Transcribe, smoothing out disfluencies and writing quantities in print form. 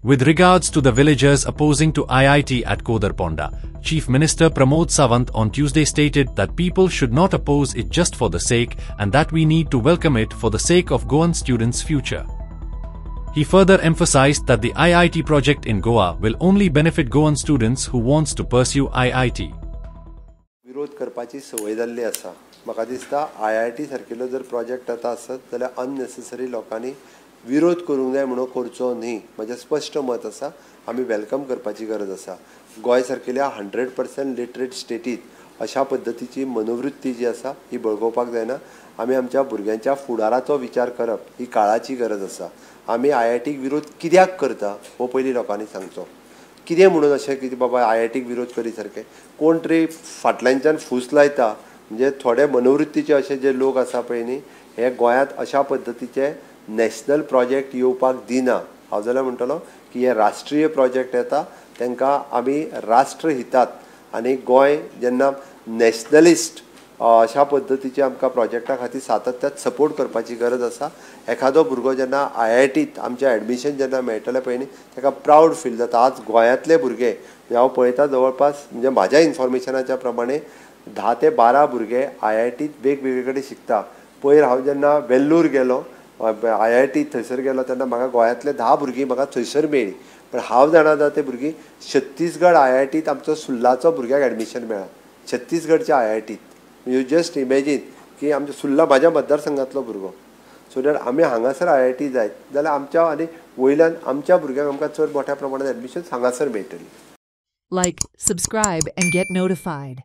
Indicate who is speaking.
Speaker 1: With regards to the villagers opposing to IIT at Kodarponda, Chief Minister Pramod Sawant on Tuesday stated that people should not oppose it just for the sake and that we need to welcome it for the sake of Goan students' future. He further emphasized that the IIT project in Goa will only benefit Goan students who wants to pursue IIT.
Speaker 2: विरोध करपाची संवय जाल्ली आसा. म्हाका दिसता IIT सारकेलो जर project आता आसत जाल्यार अननेसेसरी लोकांनी विरोध करूंक जाय म्हणून करचो न्ही. म्हजें स्पश्ट मत आसा. आमी वेलकम करपाची गरज आसा. गोंय सारकेल्या 100% लिटरेट स्टेटीत अशा पद्धतीची मनोवृत्ती जी आसा ही बळगोवपाक जायना. आमी आमच्या भुरग्यांच्या फुडाराचो विचार करप ही काळाची गरज आसा. आमी IITक विरोध कित्याक करता हो पयलीं लोकांनी सांगचो. कितें म्हणून अशें की बाबा IITक विरोध करी सारकें कोण तरी फाटल्यानच्यान फूस लायता. म्हणजे थोडे मनोवृत्तीचे अशे जे लोक आसा पळय न्ही हे गोंयांत अशा पद्धतीचे नॅशनल प्रोजेक्ट येवपाक दिना. हांव जाल्यार म्हणटलो की हे राष्ट्रीय प्रोजेक्ट येता तांकां आमी राष्ट्र हितांत आनी गोंय जेन्ना नॅशनलिस्ट अशा पद्धतीचे आमकां प्रोजेक्टा खातीर सातत्यात सपोर्ट करपाची गरज आसा. एखादो भुरगो जेन्ना IITत आमचें एडमिशन जेन्ना मेळटलें पळय न्ही ताका प्रावड फील जाता. आज गोंयांतले भुरगे हांव पळयता जवळपास म्हणजे म्हाज्या इन्फॉर्मेशनाच्या प्रमाणे 10 ते 12 भुरगे IITत वेगवेगळे कडेन शिकता. पयर हांव जेन्ना वेल्लूर गेलो IIT थंयसर गेलो तेन्ना म्हाका गोंयांतले 10 भुरगीं म्हाका थंयसर मेळ्ळीं. पण हांव जाणा ते भुरगीं छत्तीसगड IITत आमचो सुल्लाचो भुरग्याक एडमिशन मेळ्ळा. छत्तीसगडच्या IITत. यू जस्ट इमॅजीन की आमच्या सुल्ला म्हाज्या मतदारसंघातलो भुरगो. सो दॅट आमी हांगासर IIT जायत जाल्यार आमच्या आनी वयल्यान आमच्या भुरग्यांक आमकां चड मोठ्या प्रमाणांत एडमिशन हांगासर मेळटली.
Speaker 3: Like, subscribe and get notified.